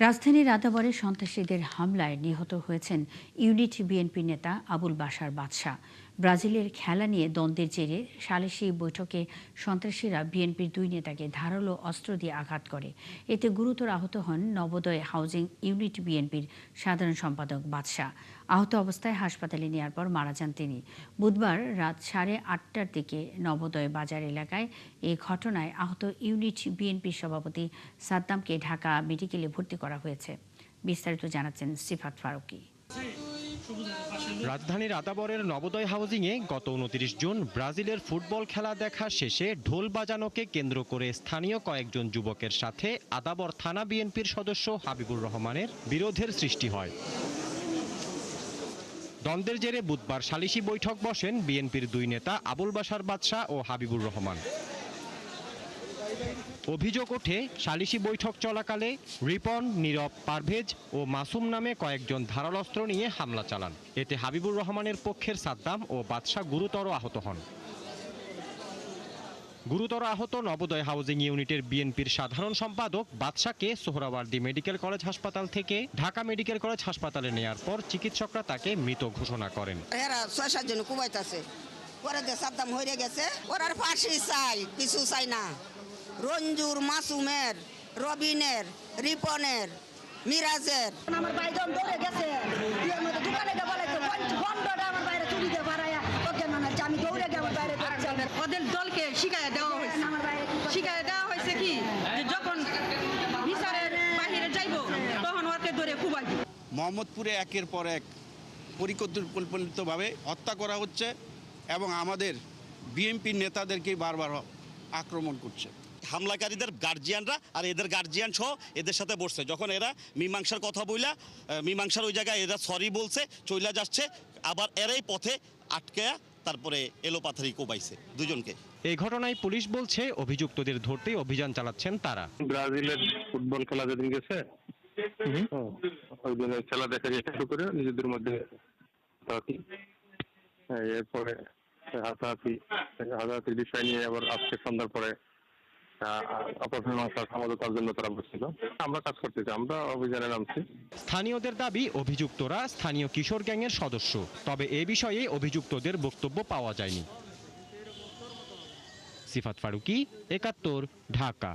রাজধানীর আদাবরে সন্ত্রাসীদের হামলায় নিহত হয়েছেন ইউনিট বিএনপি নেতা আবুল বাশার বাদশা। ব্রাজিলের খেলা নিয়ে দ্বন্দ্বের জেরে সালিশি বৈঠকে সন্ত্রাসীরা বিএনপির দুই নেতাকে ধারালো অস্ত্র দিয়ে আঘাত করে। এতে গুরুতর আহত হন নবোদয় হাউজিং ইউনিট বিএনপির সাধারণ সম্পাদক বাদশা। আহত অবস্থায় হাসপাতালে নেওয়ার পর মারা যান তিনি। বুধবার রাত 8:30টার দিকে নবোদয় বাজার এলাকায় এ ঘটনায় আহত ইউনিট বিএনপির সভাপতি সাদ্দামকে ঢাকা মেডিকেলে ভর্তি করা হয়েছে। বিস্তারিত জানাচ্ছেন সিফাত ফারুকী। রাজধানীর আদাবরের নবোদয় হাউজিংয়ে গত 29 জুন ব্রাজিলের ফুটবল খেলা দেখা শেষে ঢোল বাজানোকে কেন্দ্র করে স্থানীয় কয়েকজন যুবকের সাথে আদাবর থানা বিএনপির সদস্য হাবিবুর রহমানের বিরোধের সৃষ্টি হয়। দ্বন্দ্বের জেরে বুধবার সালিশি বৈঠক বসেন বিএনপির দুই নেতা আবুল বাশার বাদশা ও হাবিবুর রহমান। অভিযোগ ওঠে, সালিশি বৈঠক চলাকালে রিপন, নীরব, পারভেজ ও মাসুম নামে কয়েকজন ধারালো অস্ত্র নিয়ে হামলা চালান। এতে হাবিবুর রহমানের পক্ষের সাদ্দাম ও বাদশা গুরুতর আহত হন। গুরুতর আহত নবোদয় হাউজিং ইউনিটের বিএনপির সাধারণ সম্পাদক বাদশাকে সোহরাওয়ার্দী মেডিকেল কলেজ হাসপাতাল থেকে ঢাকা মেডিকেল কলেজ হাসপাতালে নেয়ার পর চিকিৎসকরা তাকে মৃত ঘোষণা করেন। এরা 6-7 জন কুবাইতাছে, পরে যে সাদ্দাম হয়ে গেছে, ওর আর ফাঁসি চাই, কিছু চাই না। রঞ্জুর, মাসুমের, রবিনের, রিপনের, মিরাজের। আমার ভাই যখন দৌড়ে গেছে, এর মধ্যে দোকানে গিয়ে বলে বন্ধটা আমার বাইরে চুরি দিয়ে বাড়াইয়া ওকে মানাচ্ছে, আমি দৌড়ে গিয়ে আমার বাইরে ওদের দলকে শিকায়ত দেওয়া হয়েছে। শিকায়ত দেওয়া হয়েছে কি, যে যখন বিচারের বাহিরে যাইব তখন ওকে ধরে খুবাইব। মোহাম্মদপুরে একের পর এক পরিকল্পিতভাবে হত্যা করা হচ্ছে এবং আমাদের বিএনপি নেতাদেরকে বারবার আক্রমণ করছে। হামলাকারীদের গার্জিয়ানরা আর এদের গার্জিয়ান সহ এদের সাথে বসছে, যখন এরা মীমাংসার কথা বইলা মীমাংসার ওই জায়গায় এরা সরি বলছে, চইলা যাচ্ছে, আবার এরাই পথে আটকে তারপরে এলোপাথারি কোবাইছে দুজনকে। এই ঘটনায় পুলিশ বলছে অভিযুক্তদের ধরতে অভিযান চালাচ্ছেন তারা। ব্রাজিলের ফুটবল খেলা যেদিন গেছে, ওই দিনে খেলা দেখা শুরু করে নিজেদের মধ্যে এরপরে হাতাহাতির বিষয় নিয়ে আবার আজকে সন্ধ্যার পরে আমরা কাজ করতেছি, আমরা অভিযানে নামছি। স্থানীয়দের দাবি, অভিযুক্তরা স্থানীয় কিশোর গ্যাংয়ের সদস্য। তবে এ বিষয়ে অভিযুক্তদের বক্তব্য পাওয়া যায়নি। সিফাত ফারুকী, ৭১, ঢাকা।